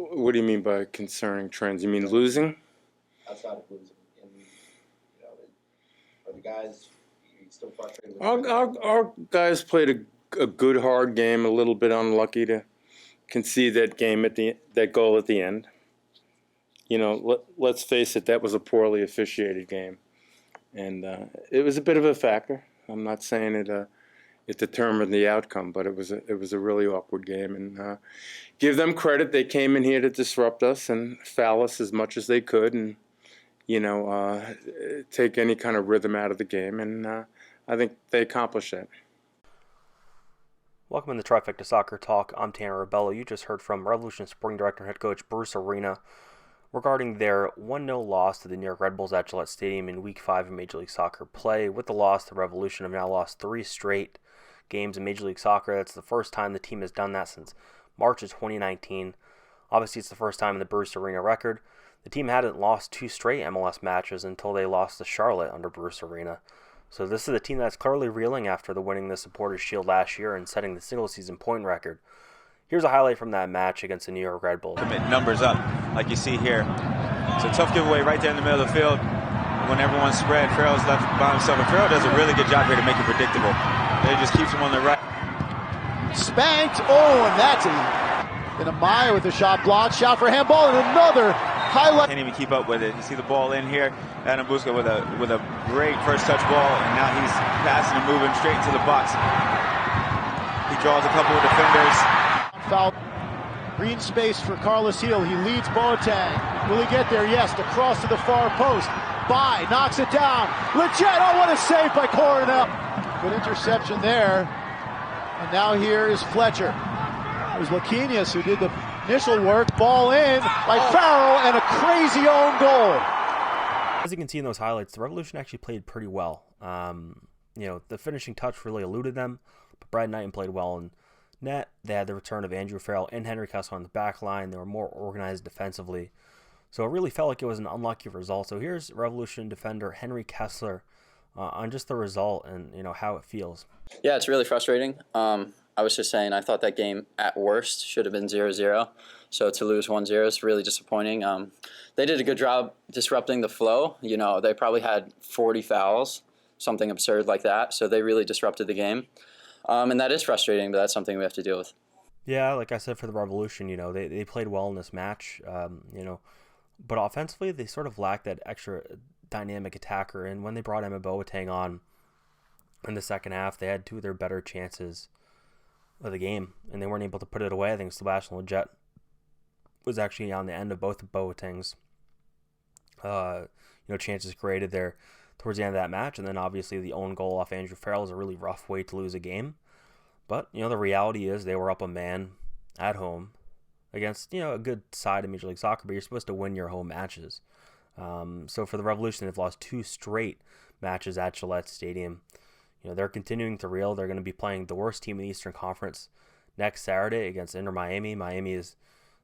What do you mean by concerning trends? You mean losing? Outside of losing, and are the guys still frustrated with Our guys played a good hard game. A little bit unlucky to concede that goal at the end. Let's face it, that was a poorly officiated game, and it was a bit of a factor. I'm not saying it determined the outcome, but it was a really awkward game. And give them credit; they came in here to disrupt us and foul us as much as they could, and take any kind of rhythm out of the game. And I think they accomplished that. Welcome to Trifecta Soccer Talk. I'm Tanner Rebello. You just heard from Revolution Sporting Director and Head Coach Bruce Arena regarding their 1-0 loss to the New York Red Bulls at Gillette Stadium in Week 5 of Major League Soccer play. With the loss, the Revolution have now lost 3 straight games in Major League Soccer. That's the first time the team has done that since March of 2019. Obviously, it's the first time in the Bruce Arena record. The team hadn't lost 2 straight MLS matches until they lost to Charlotte under Bruce Arena. So this is a team that's clearly reeling after the winning the Supporters' Shield last year and setting the single-season point record. Here's a highlight from that match against the New York Red Bulls. Commit numbers up, like you see here. It's a tough giveaway right there in the middle of the field. When everyone's spread, Farrell's left by himself. And Farrell does a really good job here to make it predictable. He just keeps him on the right. Spanked. Oh, and that's in a Maya with a shot blocked. Shot for handball and another highlight. Can't even keep up with it. You see the ball in here. Adam Busca with a great first touch ball, and now he's passing and moving straight into the box. He draws a couple of defenders. Foul. Green space for Carlos Heel. He leads Boateng. Will he get there? Yes. The cross to the far post. By knocks it down. Legit. Oh, what a save by Coronel. Good interception there. And now here is Fletcher. It was Laquinius who did the initial work. Ball in by Farrell and a crazy own goal. As you can see in those highlights, the Revolution actually played pretty well. The finishing touch really eluded them, but Brad Knighton played well in net. They had the return of Andrew Farrell and Henry Kessler on the back line. They were more organized defensively. So it really felt like it was an unlucky result. So here's Revolution defender Henry Kessler on just the result and how it feels. Yeah, it's really frustrating. I was just saying, I thought that game at worst should have been 0-0. So to lose 1-0 is really disappointing. They did a good job disrupting the flow. They probably had 40 fouls, something absurd like that. So they really disrupted the game. And that is frustrating, but that's something we have to deal with. Yeah, like I said, for the Revolution, they played well in this match, but offensively they sort of lacked that extra dynamic attacker. And when they brought Emma Boateng on in the second half, they had 2 of their better chances of the game, and they weren't able to put it away. I think Sebastian Lletget was actually on the end of both of Boateng's chances created there towards the end of that match. And then obviously the own goal off Andrew Farrell is a really rough way to lose a game. But the reality is they were up a man at home against a good side of Major League Soccer, but you're supposed to win your home matches. So for the Revolution, they've lost 2 straight matches at Gillette Stadium. They're continuing to reel. They're going to be playing the worst team in the Eastern Conference next Saturday against Inter Miami. Miami is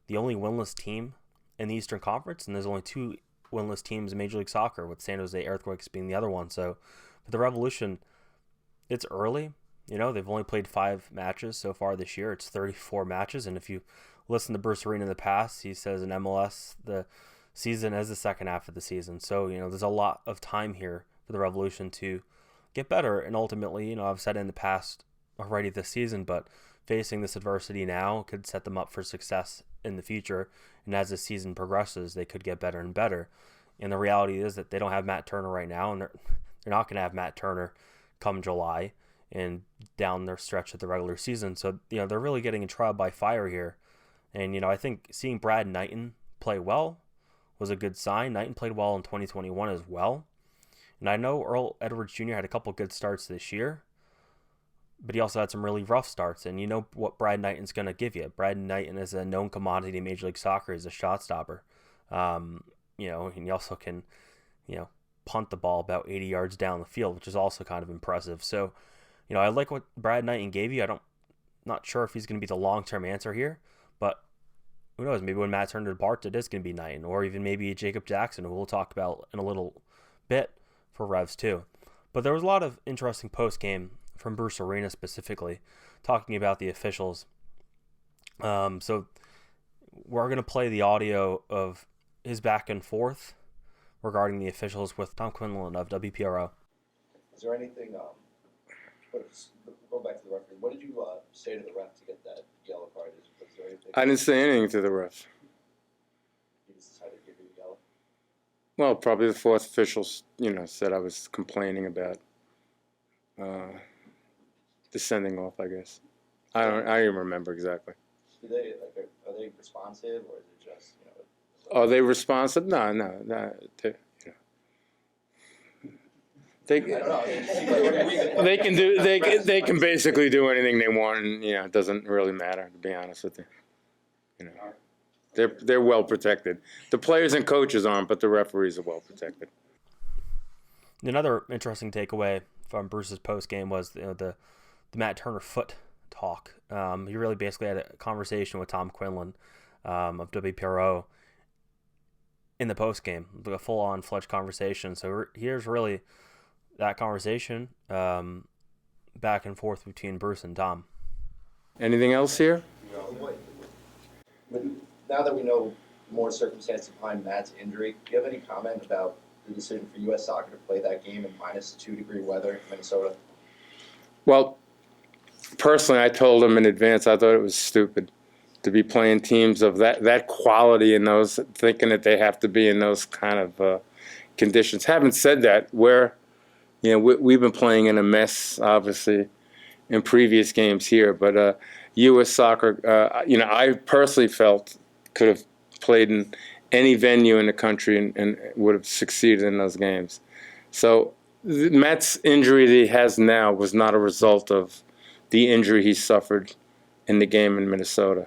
the only winless team in the Eastern Conference, and there's only 2 winless teams in Major League Soccer, with San Jose Earthquakes being the other one. So for the Revolution, it's early. They've only played 5 matches so far this year. It's 34 matches, and if you listen to Bruce Arena in the past, he says in MLS the season is the second half of the season. So, there's a lot of time here for the Revolution to get better, and ultimately, I've said in the past already this season, but facing this adversity now could set them up for success in the future, and as the season progresses, they could get better and better. And the reality is that they don't have Matt Turner right now, and they're not going to have Matt Turner come July and down their stretch of the regular season. So, they're really getting a trial by fire here. And, I think seeing Brad Knighton play well was a good sign. Knighton played well in 2021 as well. And I know Earl Edwards Jr. had a couple good starts this year, but he also had some really rough starts. And you know what Brad Knighton's going to give you. Brad Knighton is a known commodity in Major League Soccer as a shot stopper. And he also can, punt the ball about 80 yards down the field, which is also kind of impressive. So, I like what Brad Knighton gave you. Not sure if he's going to be the long-term answer here, but who knows? Maybe when Matt Turner departs, it is going to be Knighton, or even maybe Jacob Jackson, who we'll talk about in a little bit for Revs too. But there was a lot of interesting post-game from Bruce Arena specifically, talking about the officials. So we're going to play the audio of his back and forth regarding the officials with Tom Quinlan of WPRO. Is there anything, go back to the referee, what did you say to the ref to get that yellow card? Was there anything? I didn't say anything to the ref. He just decided to give you the yellow? Well, probably the fourth officials, said I was complaining about the sending off, I guess. I don't even remember exactly. Do they, are they responsive, or is it just, Are they responsive? No. They I don't know. It seems like they can do they can basically do anything they want, and it doesn't really matter, to be honest with you. They're well protected. The players and coaches aren't, but the referees are well protected. Another interesting takeaway from Bruce's post game was the Matt Turner foot talk. He really basically had a conversation with Tom Quinlan of WPRO in the post game, a full on fledged conversation. So here's really that conversation back and forth between Bruce and Tom. Anything else here? But now that we know more circumstances behind Matt's injury, do you have any comment about the decision for U.S. Soccer to play that game in minus 2-degree weather in Minnesota? Well, personally, I told him in advance I thought it was stupid to be playing teams of that quality in those, thinking that they have to be in those kind of conditions. Having said that, we've been playing in a mess, obviously, in previous games here, but U.S. Soccer, I personally felt could have played in any venue in the country and would have succeeded in those games. So Matt's injury that he has now was not a result of the injury he suffered in the game in Minnesota.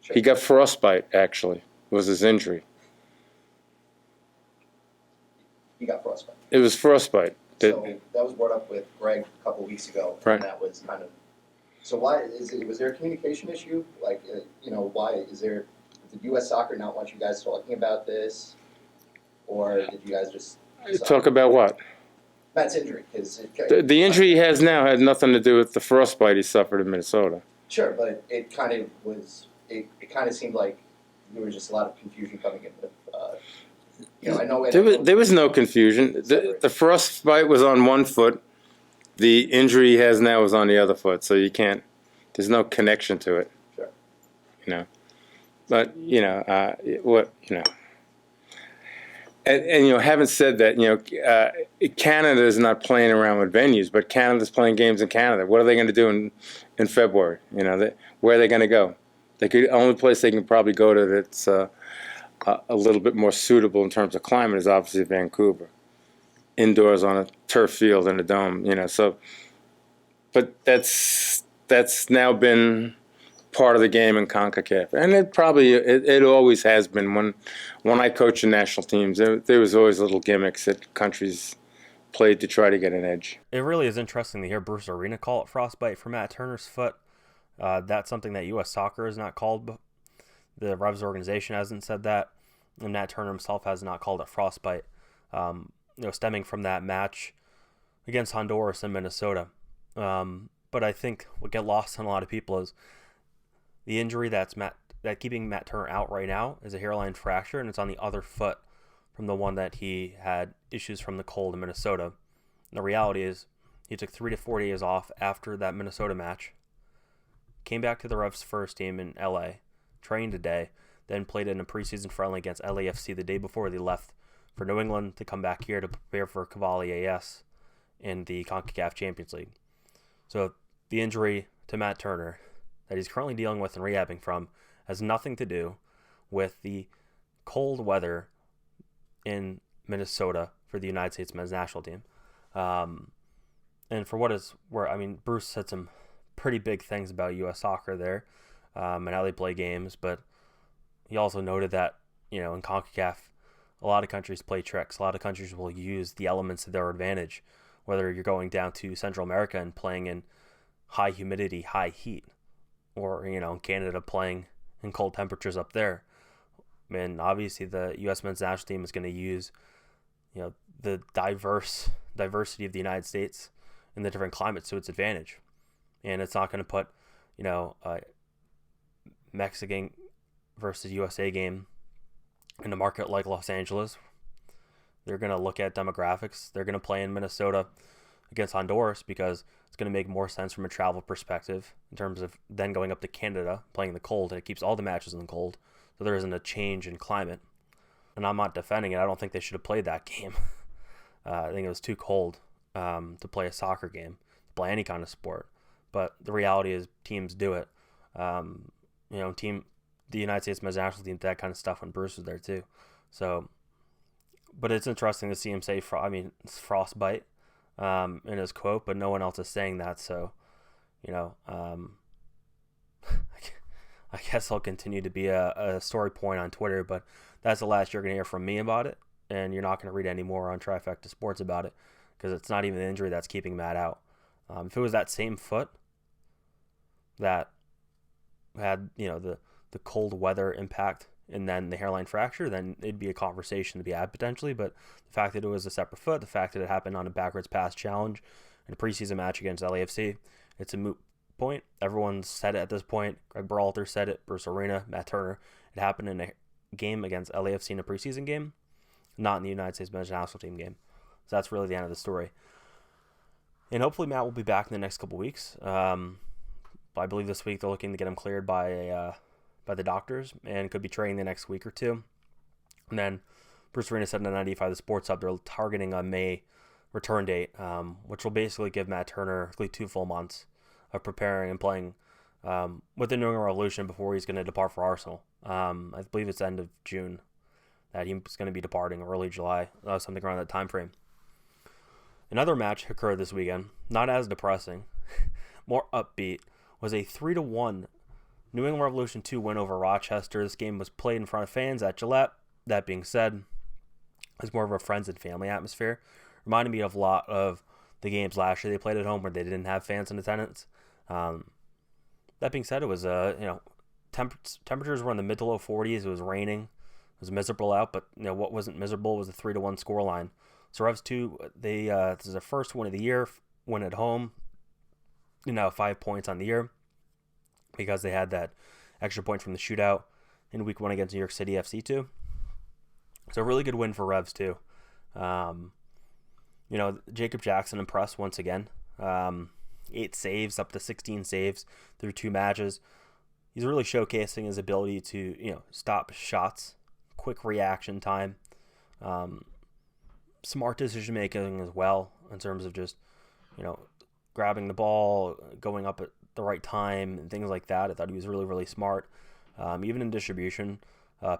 Sure. He got frostbite, actually, was his injury. He got frostbite. It was frostbite. So that was brought up with Greg a couple weeks ago, Right. and that was kind of. So why was there a communication issue? Like, why did U.S. Soccer not want you guys talking about this, or did you guys just Talk about what? Matt's injury? Because The injury he has now had nothing to do with the frostbite he suffered in Minnesota. Sure, but it kind of was. It kind of seemed like there was just a lot of confusion coming in with. I know There was no confusion. The frostbite was on one foot. The injury he has now is on the other foot, so you can't. There's no connection to it. Sure. But And having said that, Canada is not playing around with venues, but Canada's playing games in Canada. What are they going to do in February? Where are they going to go? The only place they can probably go to that's a little bit more suitable in terms of climate is obviously Vancouver, indoors on a turf field in a dome. But that's now been part of the game in CONCACAF, and it always has been. When I coached the national teams, there was always little gimmicks that countries played to try to get an edge. It really is interesting to hear Bruce Arena call it frostbite for Matt Turner's foot. That's something that U.S. Soccer has not called. The Revs organization hasn't said that, and Matt Turner himself has not called it frostbite. Stemming from that match against Honduras in Minnesota. But I think what get lost on a lot of people is the injury that keeping Matt Turner out right now is a hairline fracture, and it's on the other foot from the one that he had issues from the cold in Minnesota. And the reality is he took 3 to 4 days off after that Minnesota match, came back to the Revs first team in LA, trained a day, then played in a preseason friendly against LAFC the day before they left for New England to come back here to prepare for Cavalli AS in the CONCACAF Champions League. So the injury to Matt Turner that he's currently dealing with and rehabbing from has nothing to do with the cold weather in Minnesota for the United States men's national team. And for what is where, Bruce said some pretty big things about U.S. Soccer there and how they play games, but he also noted that, in CONCACAF, a lot of countries play tricks. A lot of countries will use the elements to their advantage, whether you're going down to Central America and playing in high humidity, high heat, or, in Canada playing in cold temperatures up there. And obviously the U.S. men's national team is going to use, the diversity of the United States and the different climates to its advantage. And it's not going to put, Mexican versus USA game in a market like Los Angeles, they're going to look at demographics. They're going to play in Minnesota against Honduras because it's going to make more sense from a travel perspective in terms of then going up to Canada, playing in the cold, and it keeps all the matches in the cold, so there isn't a change in climate. And I'm not defending it. I don't think they should have played that game. I think it was too cold to play a soccer game, to play any kind of sport. But the reality is teams do it. The United States men's national team did that kind of stuff when Bruce was there too. So, but it's interesting to see him say, it's frostbite in his quote, but no one else is saying that. So, I guess he'll continue to be a story point on Twitter, but that's the last you're going to hear from me about it. And you're not going to read any more on Trifecta Sports about it because it's not even the injury that's keeping Matt out. If it was that same foot that had, the cold weather impact and then the hairline fracture, then it'd be a conversation to be had potentially. But the fact that it was a separate foot, the fact that it happened on a backwards pass challenge in a preseason match against LAFC, it's a moot point. Everyone's said it at this point. Greg Berhalter said it, Bruce Arena, Matt Turner. It happened in a game against LAFC in a preseason game, not in the United States men's national team game. So that's really the end of the story. And hopefully Matt will be back in the next couple weeks. I believe this week they're looking to get him cleared by the doctors and could be training the next week or two. And then Bruce Arena said in the 95 The Sports Hub they're targeting a May return date, which will basically give Matt Turner 2 full months of preparing and playing with the New England Revolution before he's going to depart for Arsenal. I believe it's end of June that he's going to be departing, early July, something around that time frame. Another match occurred this weekend, not as depressing, more upbeat, was a 3-1 New England Revolution 2 win over Rochester. This game was played in front of fans at Gillette. That being said, it's more of a friends and family atmosphere. Reminded me of a lot of the games last year they played at home where they didn't have fans in attendance. That being said, it was temperatures were in the mid to low 40s. It was raining. It was miserable out, but what wasn't miserable was the 3-1 scoreline. So Revs 2, this is their first win of the year, win at home. 5 points on the year because they had that extra point from the shootout in week 1 against New York City FC 2. So a really good win for Revs too. Jacob Jackson impressed once again. 8 saves, up to 16 saves through 2 matches. He's really showcasing his ability to, stop shots, quick reaction time, smart decision making as well in terms of just, grabbing the ball, going up at the right time, and things like that. I thought he was really, really smart. Even in distribution,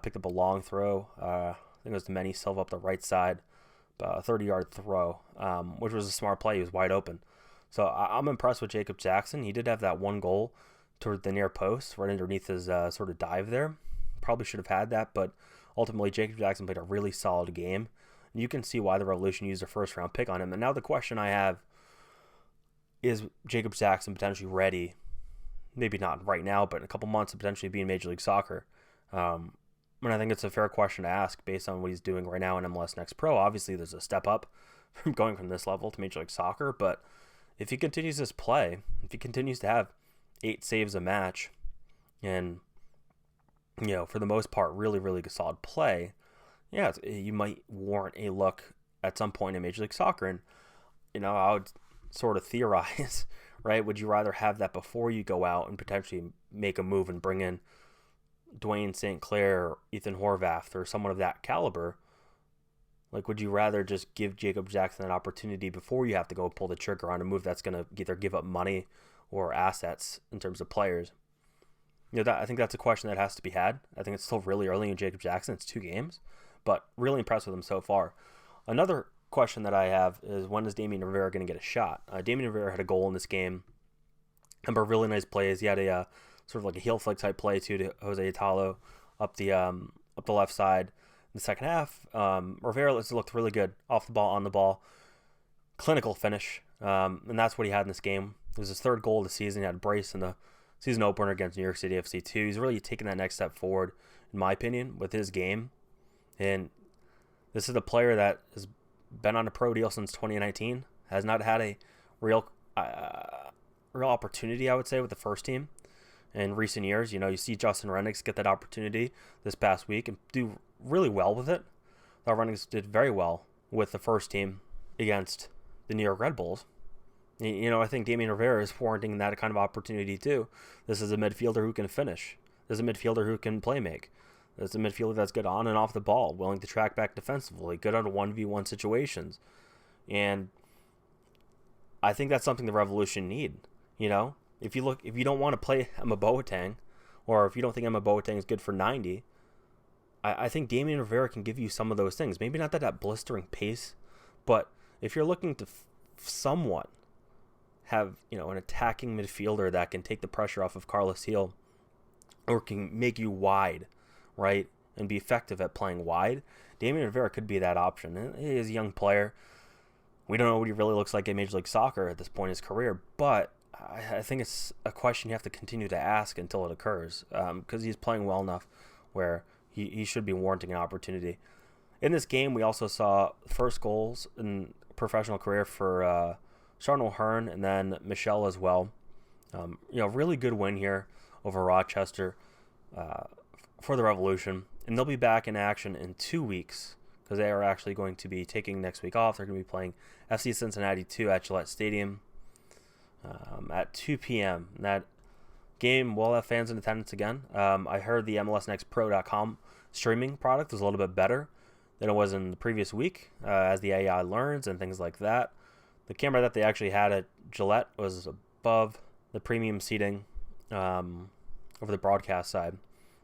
picked up a long throw. I think it was to Manny Silva up the right side, a 30-yard throw, which was a smart play. He was wide open. So I'm impressed with Jacob Jackson. He did have that one goal toward the near post, right underneath his sort of dive there. Probably should have had that, but ultimately Jacob Jackson played a really solid game. And you can see why the Revolution used a first-round pick on him. And now the question I have is Jacob Jackson potentially ready, maybe not right now, but in a couple months to potentially be in Major League Soccer? And I think it's a fair question to ask based on what he's doing right now in MLS Next Pro. Obviously, there's a step up from going from this level to Major League Soccer, but if he continues this play, if he continues to have 8 saves a match and, for the most part, really, really solid play, you might warrant a look at some point in Major League Soccer. And, I would sort of theorize, right? Would you rather have that before you go out and potentially make a move and bring in Dwayne St. Clair or Ethan Horvath or someone of that caliber? Like, would you rather just give Jacob Jackson an opportunity before you have to go pull the trigger on a move that's going to either give up money or assets in terms of players? I think that's a question that has to be had. I think it's still really early in Jacob Jackson. It's 2 games, but really impressed with him so far. Another question that I have is, when is Damian Rivera going to get a shot? Damian Rivera had a goal in this game. Number of really nice plays. He had a sort of like a heel flick type play to Jose Italo up the left side in the second half. Rivera looked really good off the ball, on the ball, clinical finish, and that's what he had in this game. It was his 3rd goal of the season. He had a brace in the season opener against New York City FC 2. He's really taken that next step forward, in my opinion, with his game. And this is a player that has been on a pro deal since 2019, has not had a real opportunity, I would say, with the first team. in recent years. You see Justin Rennicks get that opportunity this past week and do really well with it. Rennicks did very well with the first team against the New York Red Bulls. I think Damian Rivera is warranting that kind of opportunity too. This is a midfielder who can finish. This is a midfielder who can play make. This is a midfielder that's good on and off the ball, willing to track back defensively, good on 1v1 situations. And I think that's something the Revolution need. If you don't want to play Emma Boateng, or if you don't think Emma Boateng is good for 90, I think Damian Rivera can give you some of those things. Maybe not that blistering pace, but if you're looking to somewhat have an attacking midfielder that can take the pressure off of Carlos Heel, or can make you wide, right, and be effective at playing wide, Damian Rivera could be that option. He is a young player. We don't know what he really looks like in Major League Soccer at this point in his career, but I think it's a question you have to continue to ask until it occurs, because he's playing well enough where he should be warranting an opportunity. In this game, we also saw first goals in professional career for Sean O'Hearn and then Michelle as well. Really good win here over Rochester for the Revolution. And they'll be back in action in 2 weeks because they are actually going to be taking next week off. They're going to be playing FC Cincinnati 2 at Gillette Stadium at 2 p.m. And that game will have fans in attendance again. I heard the MLSNextPro.com streaming product was a little bit better than it was in the previous week as the AI learns and things like that. The camera that they actually had at Gillette was above the premium seating over the broadcast side,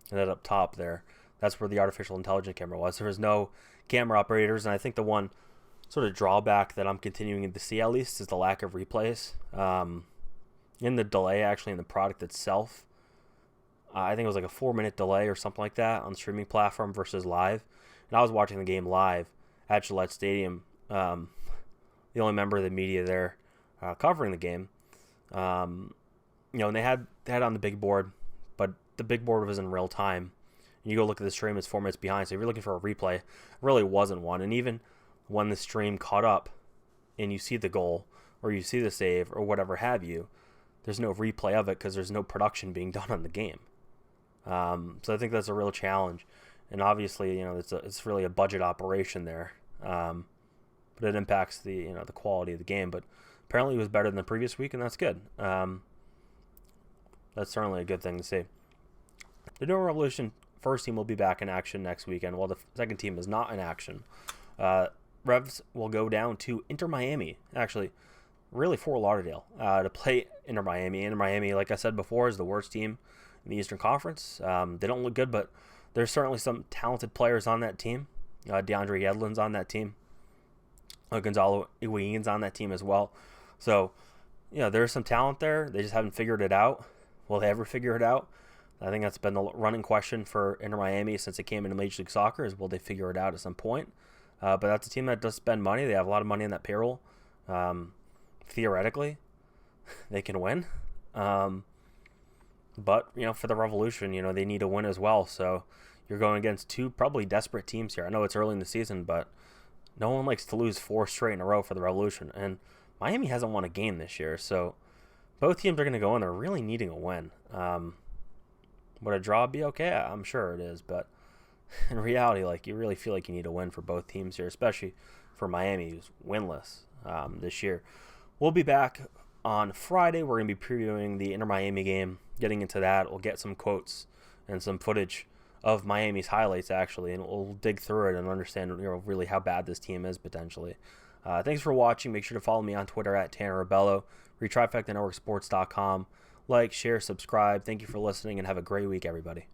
and then up top there, that's where the artificial intelligence camera was. There was no camera operators, and I think the one sort of drawback that I'm continuing to see at least is the lack of replays. In the delay, actually, in the product itself, I think it was like a 4-minute delay or something like that on the streaming platform versus live. And I was watching the game live at Gillette Stadium, the only member of the media there covering the game. And they had on the big board, but the big board was in real time. And you go look at the stream, it's 4 minutes behind. So if you're looking for a replay, it really wasn't one. And even when the stream caught up and you see the goal or you see the save or whatever have you, there's no replay of it because there's no production being done on the game. So I think that's a real challenge. And obviously, it's really a budget operation there. But it impacts the quality of the game. But apparently it was better than the previous week, and that's good. That's certainly a good thing to see. The New Revolution first team will be back in action next weekend, while the second team is not in action. Revs will go down to Inter Miami, actually, really Fort Lauderdale, to play Inter Miami. Inter Miami, like I said before, is the worst team in the Eastern Conference. They don't look good, but there's certainly some talented players on that team. DeAndre Yedlin's on that team. Gonzalo Higuain's on that team as well. So, there's some talent there. They just haven't figured it out. Will they ever figure it out? I think that's been the running question for Inter Miami since it came into Major League Soccer is will they figure it out at some point? But that's a team that does spend money. They have a lot of money in that payroll. Theoretically, they can win. But, for the Revolution, they need to win as well. So you're going against two probably desperate teams here. I know it's early in the season, but no one likes to lose 4 straight in a row for the Revolution. And Miami hasn't won a game this year. So both teams are going to go in there really needing a win. Would a draw be okay? I'm sure it is. But in reality, you really feel like you need a win for both teams here, especially for Miami, who's winless this year. We'll be back on Friday. We're going to be previewing the Inter Miami game, getting into that. We'll get some quotes and some footage of Miami's highlights, actually, and we'll dig through it and understand really how bad this team is potentially. Thanks for watching. Make sure to follow me on Twitter at Tanner Rebello, TrifectaNetworkSports.com. Like, share, subscribe. Thank you for listening, and have a great week, everybody.